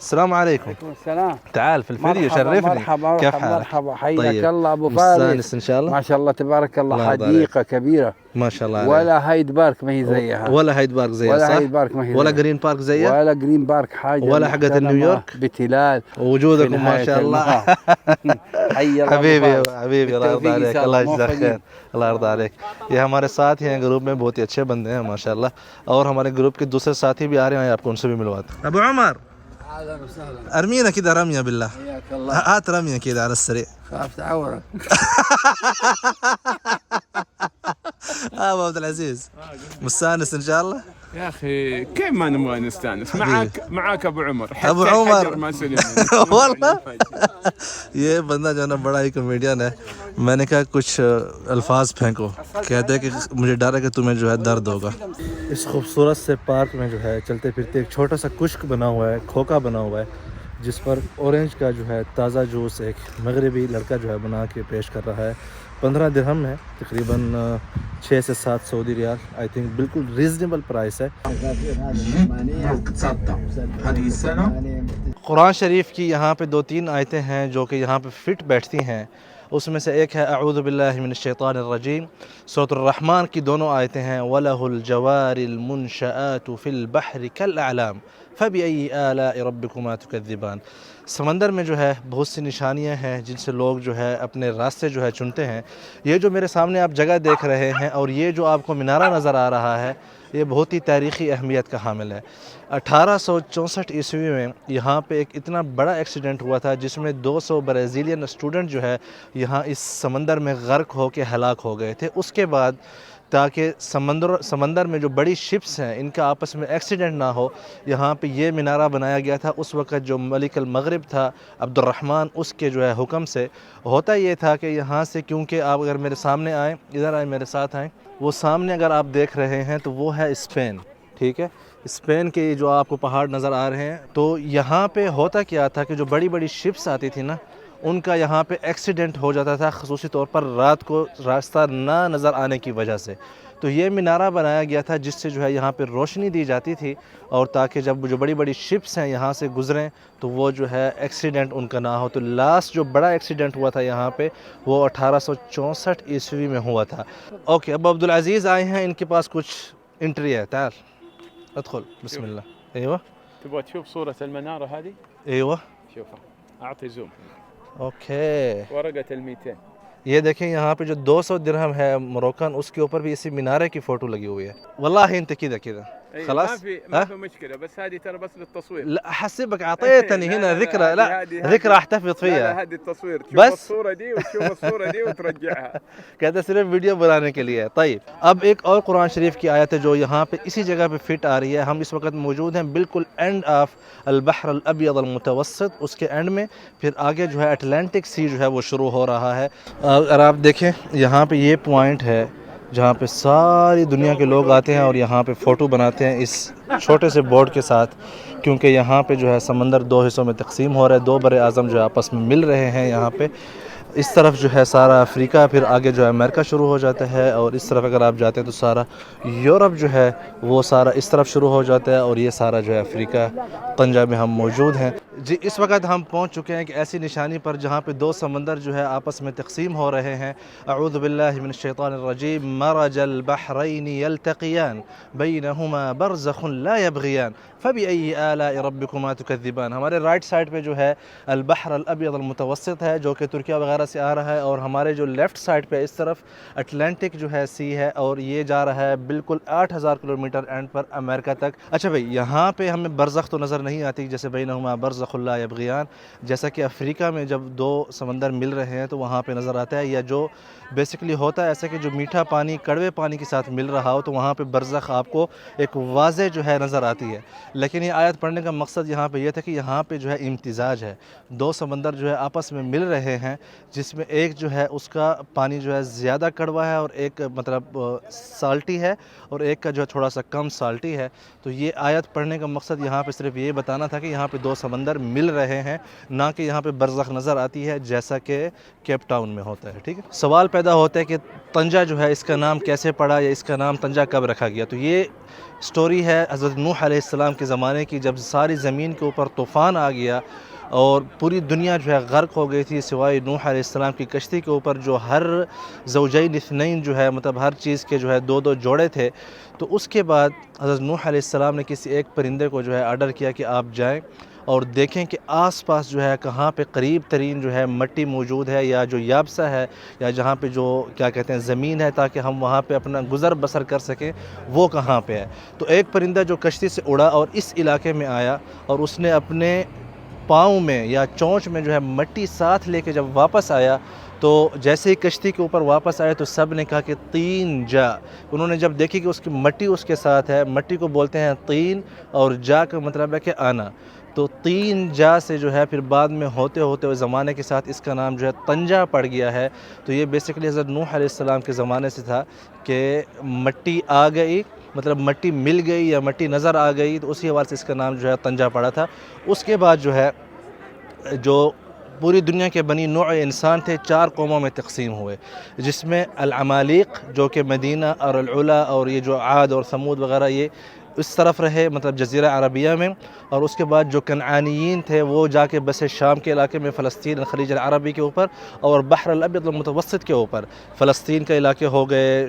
السلام عليكم. السلام. تعال في الفيديو شرفني. مرحبا كيف حالك؟ مرحبا حياك الله ابو فارس. مستانس ان شاء الله. ما شاء الله تبارك الله، حديقه كبيره ما شاء الله عليك. ولا هايد بارك ما هي زيها، ولا هايد بارك زيها، ولا صح؟ هايد بارك ما هي ولا زيها، جرين بارك زيها، ولا جرين بارك حاجه، ولا حقت نيويورك بتلال. وجودكم ما شاء الله. حي الله حبيبي الله يرضى عليك، الله يجزاك خير، الله يرضى عليك. یہ ہمارے ساتھ ہیں گروپ میں، بہت ہی اچھے بندے ہیں ماشاءاللہ، اور ہمارے گروپ کے دوسرے ساتھی بھی آ رہے ہیں، آپ کو ان سے بھی ملواتے ہیں. ابو عمر ارمينا كده رميه بالله، هات رميه كده على السريع. خاف تعورك. ابو عبد العزيز مستانس ان شاء الله. يا اخي كيف ما نبغى نستانس معاك ابو عمر ابو حتى عمر الحجر ما سلم والله یہ بندہ جو ہے نا بڑا ہی کامیڈین ہے. میں نے کہا کچھ الفاظ پھینکو, کہتے ہیں کہ مجھے ڈر ہے کہ تمہیں جو ہے درد ہوگا. اس خوبصورت سے پارک میں جو ہے چلتے پھرتے ایک چھوٹا سا کشک بنا ہوا ہے, کھوکا بنا ہوا ہے, جس پر اورنج کا جو ہے تازہ جوس ایک مغربی لڑکا جو ہے بنا کے پیش کر رہا ہے. 15 درہم ہے, تقریباً 6 سے 7 سعودی ریال, آئی تھنک بالکل ریزنیبل پرائس ہے. قرآن شریف کی یہاں پہ 2-3 آیتیں ہیں جو کہ یہاں پہ فٹ بیٹھتی ہیں. اس میں سے ایک ہے اعوذ باللہ من الشیطان الرجیم. سورۃ الرحمن کی دونوں آیتیں ہیں وَلَهُ الْجَوَارِ الْمُنْشَآتُ فِي الْبَحْرِ كَالْأَعْلَامِ فَبِأَيِّ آلَاءِ رَبِّكُمَا تُكَذِّبَانِ. سمندر میں جو ہے بہت سی نشانیاں ہیں جن سے لوگ جو ہے اپنے راستے جو ہے چنتے ہیں. یہ جو میرے سامنے آپ جگہ دیکھ رہے ہیں اور یہ جو آپ کو مینارہ نظر آ رہا ہے, یہ بہت ہی تاریخی اہمیت کا حامل ہے. 1864 عیسوی میں یہاں پہ ایک اتنا بڑا ایکسیڈنٹ ہوا تھا جس میں 200 برازیلین اسٹوڈنٹ جو ہے یہاں اس سمندر میں غرق ہو کے ہلاک ہو گئے تھے. اس کے بعد تاکہ سمندر میں جو بڑی شپس ہیں ان کا آپس میں ایکسیڈنٹ نہ ہو, یہاں پہ یہ مینارہ بنایا گیا تھا. اس وقت جو ملک المغرب تھا عبد الرحمن, اس کے جو ہے حکم سے ہوتا یہ تھا کہ یہاں سے, کیونکہ آپ اگر میرے سامنے آئیں, ادھر آئیں میرے ساتھ آئیں, وہ سامنے اگر آپ دیکھ رہے ہیں تو وہ ہے اسپین, ٹھیک ہے, اسپین کے جو آپ کو پہاڑ نظر آ رہے ہیں. تو یہاں پہ ہوتا کیا تھا کہ جو بڑی بڑی شپس آتی تھی نا, ان کا یہاں پہ ایکسیڈنٹ ہو جاتا تھا, خصوصی طور پر رات کو راستہ نہ نظر آنے کی وجہ سے. تو یہ مینارہ بنایا گیا تھا جس سے جو ہے یہاں پہ روشنی دی جاتی تھی, اور تاکہ جب جو بڑی بڑی شپس ہیں یہاں سے گزریں تو وہ جو ہے ایکسیڈنٹ ان کا نہ ہو. تو لاسٹ جو بڑا ایکسیڈنٹ ہوا تھا یہاں پہ وہ 1864 عیسوی میں ہوا تھا. اوکے, اب عبدالعزیز آئے ہیں, ان کے پاس کچھ انٹری ہے. تعال ادخل بسم الله. ايوه تبغى تشوف صورة المنارة هذه؟ ايوه شوفها اعطي زوم. اوكي, ورقة ال200 یہ دیکھیں یہاں پہ جو 200 درہم ہے مروکن, اس کے اوپر بھی اسی مینارے کی فوٹو لگی ہوئی ہے. والله انت كذا كذا خلاص, ما في مشكلة, بس هذه ترى بس للتصوير. لا احسبك اعطيتني هنا ذكرى, لا ذكرى احتفظ فيها. لا هذه التصوير, تشوف بس الصورة دي وتشوف الصورة دي وترجعها. کہتے صرف ویڈیو بنانے کے لیے. طيب, اب ایک اور قرآن شریف کی آیت ہے جو یہاں پہ اسی جگہ پہ فٹ آ رہی ہے. ہم اس وقت موجود ہیں بالکل اینڈ آف البحر الابیض المتوسط, اس کے اینڈ میں. پھر آگے جو ہے اٹلانٹک سی جو ہے وہ شروع ہو رہا ہے. اگر آپ دیکھیں یہاں پہ یہ پوائنٹ ہے جہاں پہ ساری دنیا کے لوگ آتے ہیں اور یہاں پہ فوٹو بناتے ہیں اس چھوٹے سے بورڈ کے ساتھ, کیونکہ یہاں پہ جو ہے سمندر 2 حصوں میں تقسیم ہو رہا ہے, 2 بر اعظم جو ہے آپس میں مل رہے ہیں یہاں پہ. اس طرف جو ہے سارا افریقہ, پھر آگے جو ہے امریکہ شروع ہو جاتا ہے, اور اس طرف اگر آپ جاتے ہیں تو سارا یورپ جو ہے وہ سارا اس طرف شروع ہو جاتا ہے, اور یہ سارا جو ہے افریقہ طنجہ میں ہم موجود ہیں. جی, اس وقت ہم پہنچ چکے ہیں کہ ایسی نشانی پر جہاں پہ 2 سمندر جو ہے آپس میں تقسیم ہو رہے ہیں. اعوذ باللہ من الشیطان الرجیم. مرج البحرین یلتقیان بینہما برزخ لا یبغیان فبأی آلاء ربکما تکذبان. ہمارے رائٹ سائڈ پہ جو ہے البحر الابیض المتوسط ہے جو کہ ترکیہ وغیرہ سے آ رہا ہے, اور ہمارے جو لیفٹ سائڈ پہ اس طرف اٹلانٹک جو ہے سی ہے, اور یہ جا رہا ہے بالکل 8000 کلومیٹر اینڈ پر امریکہ تک. اچھا بھائی, یہاں پہ ہمیں برزخ تو نظر نہیں آتی جیسے بینہما برزخ لا یبغیان, جیسا کہ افریقہ میں جب 2 سمندر مل رہے ہیں تو وہاں پہ نظر آتا ہے, یا جو بیسیکلی ہوتا ہے ایسا کہ جو میٹھا پانی کڑوے پانی کے ساتھ مل رہا ہو تو وہاں پہ برزخ آپ کو ایک واضح جو ہے نظر آتی ہے. لیکن یہ آیت پڑھنے کا مقصد یہاں پہ یہ تھا کہ یہاں پہ جو ہے امتزاج ہے, 2 سمندر جو ہے آپس میں مل رہے ہیں, جس میں ایک جو ہے اس کا پانی جو ہے زیادہ کڑوا ہے اور ایک مطلب سالٹی ہے, اور ایک کا جو ہے تھوڑا سا کم سالٹی ہے. تو یہ آیت پڑھنے کا مقصد یہاں پہ صرف یہ بتانا تھا کہ یہاں پہ 2 سمندر مل رہے ہیں, نہ کہ یہاں پہ برزخ نظر آتی ہے جیسا کہ کیپ ٹاؤن میں ہوتا ہے. ٹھیک ہے, سوال پیدا ہوتا ہے کہ طنجہ جو ہے اس کا نام کیسے پڑا, یا اس کا نام طنجہ کب رکھا گیا. تو یہ سٹوری ہے حضرت نوح علیہ السلام کے زمانے کی, جب ساری زمین کے اوپر طوفان آ گیا اور پوری دنیا جو ہے غرق ہو گئی تھی سوائے نوح علیہ السلام کی کشتی کے اوپر, جو ہر زوجین اثنین جو ہے مطلب ہر چیز کے جو ہے 2 جوڑے تھے. تو اس کے بعد حضرت نوح علیہ السلام نے کسی ایک پرندے کو جو ہے آرڈر کیا کہ آپ جائیں اور دیکھیں کہ آس پاس جو ہے کہاں پہ قریب ترین جو ہے مٹی موجود ہے, یا جو یابسہ ہے, یا جہاں پہ جو کیا کہتے ہیں زمین ہے, تاکہ ہم وہاں پہ اپنا گزر بسر کر سکیں, وہ کہاں پہ ہے. تو ایک پرندہ جو کشتی سے اڑا اور اس علاقے میں آیا, اور اس نے اپنے پاؤں میں یا چونچ میں جو ہے مٹی ساتھ لے کے جب واپس آیا تو جیسے ہی کشتی کے اوپر واپس آئے تو سب نے کہا کہ تین جا. انہوں نے جب دیکھی کہ اس کی مٹی اس کے ساتھ ہے, مٹی کو بولتے ہیں تین, اور جا کا مطلب ہے کہ آنا, تو تین جا سے جو ہے پھر بعد میں ہوتے ہوتے زمانے کے ساتھ اس کا نام جو ہے تنجا پڑ گیا ہے. تو یہ بیسیکلی حضرت نوح علیہ السلام کے زمانے سے تھا کہ مٹی آ گئی, مطلب مٹی مل گئی یا مٹی نظر آ گئی, تو اسی حوالے سے اس کا نام جو ہے تنجا پڑا تھا. اس کے بعد جو ہے جو پوری دنیا کے بنی نوع انسان تھے 4 قوموں میں تقسیم ہوئے, جس میں العمالیق جو کہ مدینہ اور العلا اور یہ جو عاد اور ثمود وغیرہ یہ اس طرف رہے, مطلب جزیرہ عربیہ میں, اور اس کے بعد جو کنعانیین تھے وہ جا کے بسے شام کے علاقے میں, فلسطین الخلیج العربی کے اوپر اور بحر الابیض المتوسط کے اوپر. فلسطین کا علاقے ہو گئے,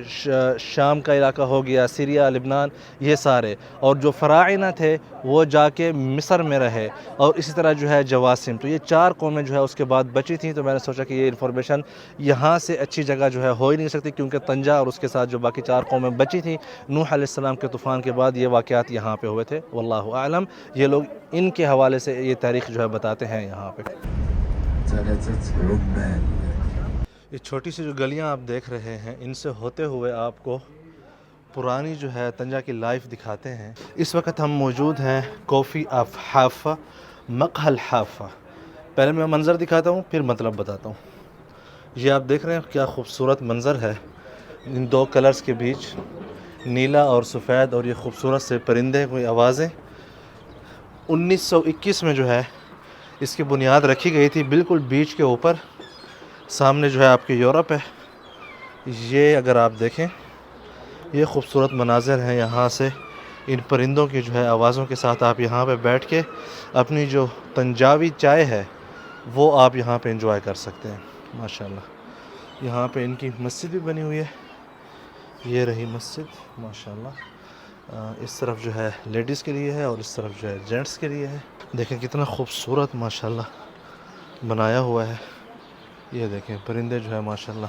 شام کا علاقہ ہو گیا, سیریا, لبنان, یہ سارے. اور جو فراعنہ تھے وہ جا کے مصر میں رہے, اور اسی طرح جو ہے جواسم. تو یہ 4 قومیں جو ہے اس کے بعد بچی تھیں. تو میں نے سوچا کہ یہ انفارمیشن یہاں سے اچھی جگہ جو ہے ہو ہی نہیں سکتی, کیونکہ تنجا اور اس کے ساتھ جو باقی 4 قومیں بچی تھیں نوح علیہ السلام کے طوفان کے بعد یہ واقعات یہاں پہ ہوئے تھے. واللہ اعلم, یہ لوگ ان کے حوالے سے یہ تاریخ جو ہے بتاتے ہیں یہاں پہ. یہ چھوٹی سی جو گلیاں آپ دیکھ رہے ہیں, ان سے ہوتے ہوئے آپ کو پرانی جو ہے تنجا کی لائف دکھاتے ہیں. اس وقت ہم موجود ہیں کوفی آف حافہ, مقہى الحافہ. پہلے میں منظر دکھاتا ہوں پھر مطلب بتاتا ہوں. یہ آپ دیکھ رہے ہیں کیا خوبصورت منظر ہے ان 2 کلرز کے بیچ, نیلا اور سفید, اور یہ خوبصورت سے پرندے, کوئی آوازیں. 1921 میں جو ہے اس کی بنیاد رکھی گئی تھی بالکل بیچ کے اوپر. سامنے جو ہے آپ کے یورپ ہے. یہ اگر آپ دیکھیں یہ خوبصورت مناظر ہیں یہاں سے, ان پرندوں کی جو ہے آوازوں کے ساتھ آپ یہاں پہ بیٹھ کے اپنی جو تنجاوی چائے ہے وہ آپ یہاں پہ انجوائے کر سکتے ہیں. ماشاءاللہ یہاں پہ ان کی مسجد بھی بنی ہوئی ہے. یہ رہی مسجد ماشاءاللہ. اس طرف جو ہے لیڈیز کے لیے ہے اور اس طرف جو ہے جینٹس کے لیے ہے. دیکھیں کتنا خوبصورت ماشاءاللہ بنایا ہوا ہے. یہ دیکھیں پرندے جو ہے ماشاءاللہ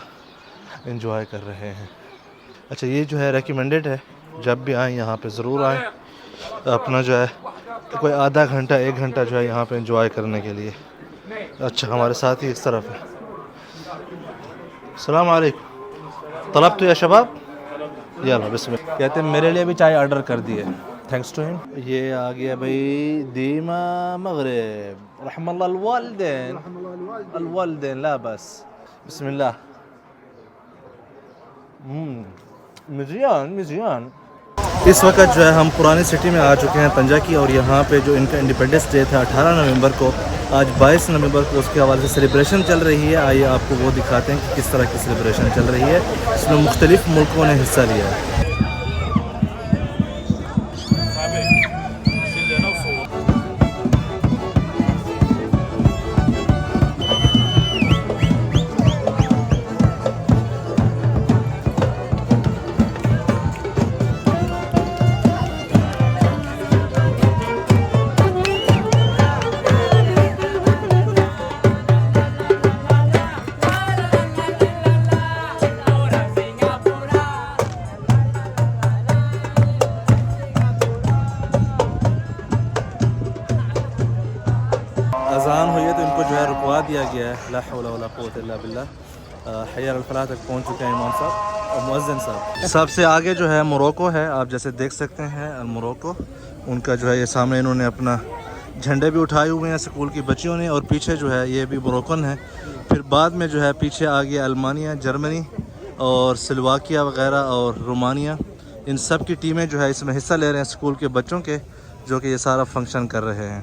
انجوائے کر رہے ہیں. اچھا یہ جو ہے ریکمینڈڈ ہے, جب بھی آئیں یہاں پہ ضرور آئیں, اپنا جو ہے کوئی آدھا گھنٹہ 1 گھنٹہ جو ہے یہاں پہ انجوائے کرنے کے لیے. اچھا ہمارے ساتھ ہی اس طرف ہے. السلام علیکم. طلبت یا شباب, یلا بسم اللہ. کہتے ہیں میرے لیے بھی چائے آرڈر کر دیے, تھینکس ٹو ہم. یہ آ گیا بھائی دیما مغرب, رحم اللہ الوالدین, الوالدین لا بس. بسم اللہ. مزیان مزیان. اس وقت جو ہے ہم پرانی سٹی میں آ چکے ہیں تنجا کی, اور یہاں پہ جو ان کا انڈیپینڈنس ڈے تھا 18 نومبر کو, آج 22 نومبر کو اس کے حوالے سے سیلیبریشن چل رہی ہے. آئیے آپ کو وہ دکھاتے ہیں کہ کس طرح کی سیلیبریشن چل رہی ہے. اس میں مختلف ملکوں نے حصہ لیا ہے. اذان ہوئی ہے تو ان کو جو ہے رکوا دیا گیا ہے. لا حول ولا قوت الا باللہ. حی علی الفلاح تک پہنچ چکے ہیں امام صاحب اور مؤذن صاحب. سب سے آگے جو ہے موروکو ہے, آپ جیسے دیکھ سکتے ہیں موروکو. ان کا جو ہے یہ سامنے انہوں نے اپنا جھنڈے بھی اٹھائے ہوئے ہیں اسکول کی بچیوں نے, اور پیچھے جو ہے یہ بھی موروکن ہے. پھر بعد میں جو ہے پیچھے آ گیا المانیہ, جرمنی اور سلواکیہ وغیرہ اور رومانیہ. ان سب کی ٹیمیں جو ہے اس میں حصہ لے رہے ہیں اسکول کے بچوں کے, جو کہ یہ سارا فنکشن کر رہے ہیں.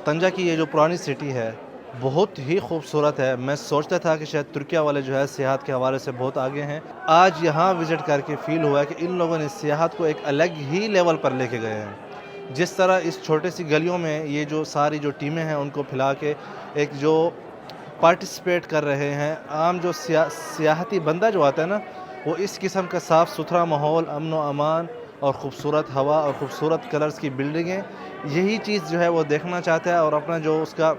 طنجہ کی یہ جو پرانی سٹی ہے بہت ہی خوبصورت ہے. میں سوچتا تھا کہ شاید ترکیہ والے جو ہے سیاحت کے حوالے سے بہت آگے ہیں. آج یہاں وزٹ کر کے فیل ہوا کہ ان لوگوں نے سیاحت کو ایک الگ ہی لیول پر لے کے گئے ہیں. جس طرح اس چھوٹے سی گلیوں میں یہ جو ساری جو ٹیمیں ہیں ان کو پھیلا کے ایک جو پارٹیسپیٹ کر رہے ہیں. عام جو سیاحتی بندہ جو آتا ہے نا وہ اس قسم کا صاف ستھرا ماحول, امن و امان اور خوبصورت ہوا اور خوبصورت کلرز کی بلڈنگیں, یہی چیز جو ہے وہ دیکھنا چاہتا ہے اور اپنا جو اس کا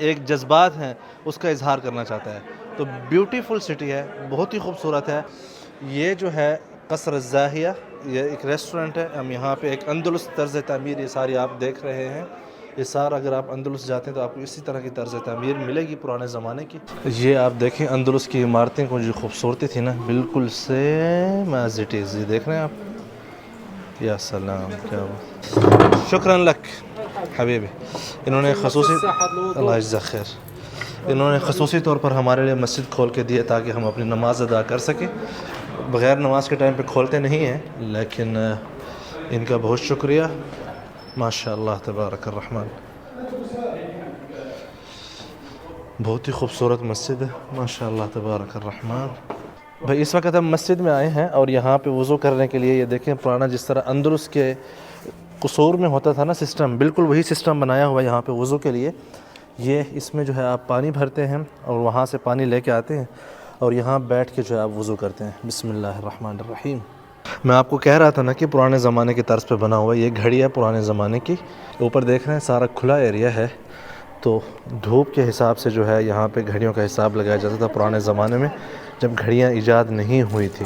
ایک جذبات ہیں اس کا اظہار کرنا چاہتا ہے. تو بیوٹیفل سٹی ہے, بہت ہی خوبصورت ہے. یہ جو ہے قصر الزاہیہ, یہ ایک ریسٹورنٹ ہے. ہم یہاں پہ ایک اندلس طرز تعمیر یہ ساری آپ دیکھ رہے ہیں. یہ سارا اگر آپ اندلس جاتے ہیں تو آپ کو اسی طرح کی طرز تعمیر ملے گی پرانے زمانے کی. یہ آپ دیکھیں اندلس کی عمارتیں کو جو خوبصورتی تھی نا بالکل سیم ایز اٹ از. یہ دیکھ رہے ہیں آپ, یا سلام, کیا بات. شکراً لک حبیبی. انہوں نے خصوصی اللہ یجزاک خیر, انہوں نے خصوصی طور پر ہمارے لیے مسجد کھول کے دی تاکہ ہم اپنی نماز ادا کر سکیں. بغیر نماز کے ٹائم پہ کھولتے نہیں ہیں لیکن ان کا بہت شکریہ. ماشاء اللہ تبارک الرحمن, بہت ہی خوبصورت مسجد ہے. ماشاء اللہ تبارک الرحمن. بھائی اس وقت ہم مسجد میں آئے ہیں اور یہاں پہ وضو کرنے کے لیے یہ دیکھیں پرانا جس طرح اندلس کے قصور میں ہوتا تھا نا سسٹم, بالکل وہی سسٹم بنایا ہوا ہے یہاں پہ وضو کے لیے. یہ اس میں جو ہے آپ پانی بھرتے ہیں اور وہاں سے پانی لے کے آتے ہیں اور یہاں بیٹھ کے جو ہے آپ وضو کرتے ہیں. بسم اللہ الرحمن الرحیم. میں آپ کو کہہ رہا تھا نا کہ پرانے زمانے کی طرز پہ بنا ہوا ہے. یہ گھڑی ہے پرانے زمانے کی. اوپر دیکھ رہے ہیں سارا کھلا ایریا ہے. تو دھوپ کے حساب سے جو ہے یہاں پہ گھڑیوں کا حساب لگایا جاتا تھا پرانے زمانے میں جب گھڑیاں ایجاد نہیں ہوئی تھی,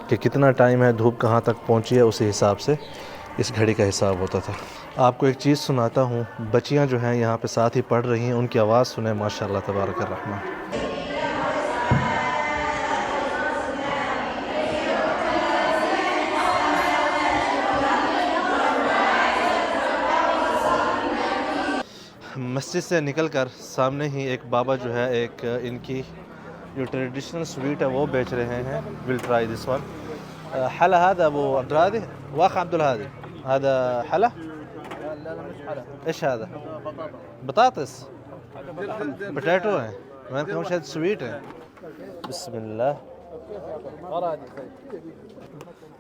کہ کتنا ٹائم ہے, دھوپ کہاں تک پہنچی ہے, اسی حساب سے اس گھڑی کا حساب ہوتا تھا. آپ کو ایک چیز سناتا ہوں, بچیاں جو ہیں یہاں پہ ساتھ ہی پڑھ رہی ہیں, ان کی آواز سنیں. ماشاء اللہ تبارک الرحمن. مسجد سے نکل کر سامنے ہی ایک بابا جو ہے ایک ان کی جو ٹریڈیشنل سویٹ ہے وہ بیچ رہے ہیں. We'll try this one. حلا هذا ابو عبد الهادي واخ عبد الهادي, هذا حلا. لا مش حلا. ايش هذا؟ بطاطس, بوتيتو ہے. میں نے کہا شاید سویٹ ہے. بسم اللہ.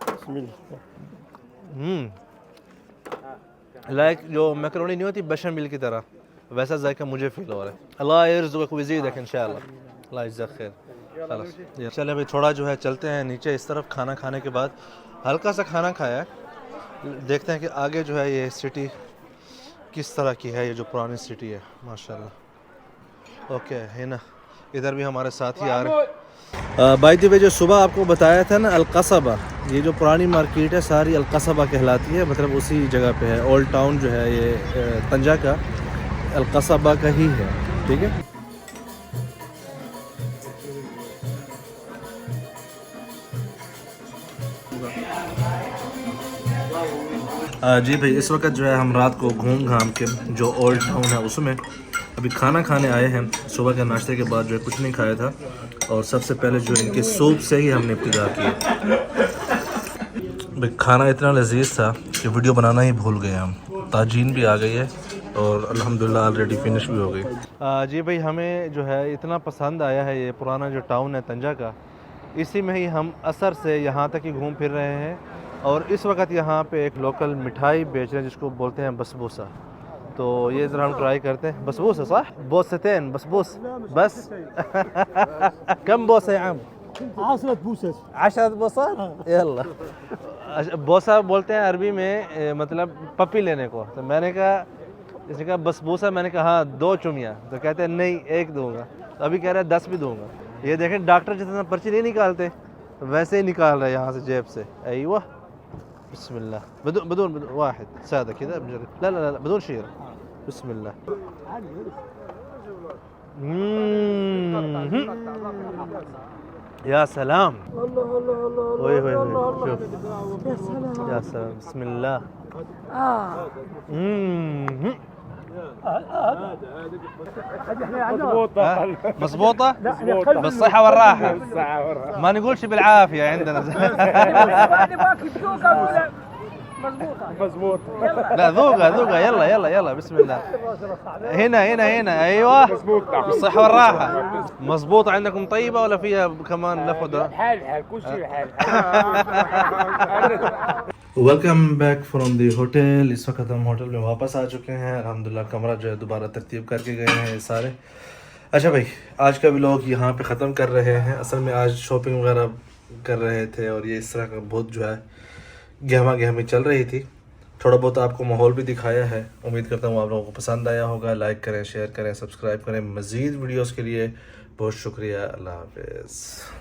بسم اللہ. لائک جو میکرونی نہیں ہوتی بشامل کی طرح, ویسا ذائقہ مجھے فیل ہو رہا ہے. اللہ یرزقک ویزیدک انشاءاللہ. اللہ یجزاک خیر. خلاص چلے بھائی تھوڑا جو ہے چلتے ہیں نیچے اس طرف. کھانا کھانے کے بعد ہلکا سا کھانا کھایا ہے, دیکھتے ہیں کہ آگے جو ہے یہ سٹی کس طرح کی ہے, یہ جو پرانی سٹی ہے. ماشاءاللہ. اوکے ہے نا, ادھر بھی ہمارے ساتھ ہی آ رہے ہیں. بائی دی وے جو صبح آپ کو بتایا تھا نا القصبہ, یہ جو پرانی مارکیٹ ہے ساری القصبہ کہلاتی ہے, مطلب اسی جگہ پہ ہے. اولڈ ٹاؤن جو ہے یہ طنجہ کا القصبہ کا ہی ہے. ٹھیک ہے. جی بھائی اس وقت جو ہے ہم رات کو گھوم گھام کے جو اولڈ ٹاؤن ہے اس میں ابھی کھانا کھانے آئے ہیں. صبح کے ناشتے کے بعد جو ہے کچھ نہیں کھایا تھا اور سب سے پہلے جو ان کے سوپ سے ہی ہم نے ابتدا کی. بھائی کھانا اتنا لذیذ تھا کہ ویڈیو بنانا ہی بھول گئے ہم. تاجین بھی آ گئی ہے اور الحمدللہ آلریڈی فنش بھی ہو گئی. جی بھائی ہمیں جو ہے اتنا پسند آیا ہے یہ پرانا جو ٹاؤن ہے طنجہ کا, اسی میں ہی ہم عصر سے یہاں تک ہی گھوم پھر رہے ہیں. اور اس وقت یہاں پہ ایک لوکل مٹھائی بیچ رہے ہیں جس کو بولتے ہیں بسبوسہ. تو یہ ذرا ہم ٹرائی کرتے ہیں. بسبوسہ صح؟ بوستين بسبوس بس. كم بوسة يا عم؟ 10 بوسس. 10 بوسات. يلا. بوسا بولتے ہیں عربی میں مطلب پپی لینے کو. تو میں نے کہا, اس نے کہا بسبوسہ, میں نے کہا ہاں 2 چومیاں. تو کہتے ہیں نہیں 1 دوں گا. تو ابھی کہہ رہے ہیں 10 بھی دوں گا. یہ دیکھیں ڈاکٹر جتنا پرچی نہیں نکالتے ویسے ہی نکال رہے ہیں یہاں سے جیب سے. ایوہ بسم اللہ. بدون واحد سادة كذا بجرب. لا لا لا بدون شير. بسم الله. يا سلام. وي وي وي شوف يا سلام. بسم الله. مضبوطة بالصحة والراحة, ما نقولش بالعافية عندنا. مزبوط لا ذوقها ذوقها، يلا يلا يلا بسم الله. هنا هنا هنا ايوه بالصحة والراحة. مظبوطة عندكم طيبة ولا فيها كمان لفظة؟ حال حال كل شيء حال. Welcome back from the hotel. اس وقت ہم ہوٹل میں واپس آ چکے ہیں الحمدللہ. کمرہ جو ہے دوبارہ ترتیب کر کے گئے ہیں سارے. اچھا بھائی آج کا ولاگ یہاں پہ ختم کر رہے ہیں. اصل میں آج شاپنگ وغیرہ کر رہے تھے اور یہ اس طرح کا بہت جو ہے گہما گہمی چل رہی تھی. تھوڑا بہت آپ کو ماحول بھی دکھایا ہے. امید کرتا ہوں آپ لوگوں کو پسند آیا ہوگا. لائک کریں، شیئر کریں، سبسکرائب کریں. مزید ویڈیوز کے لیے بہت شکریہ. اللہ حافظ.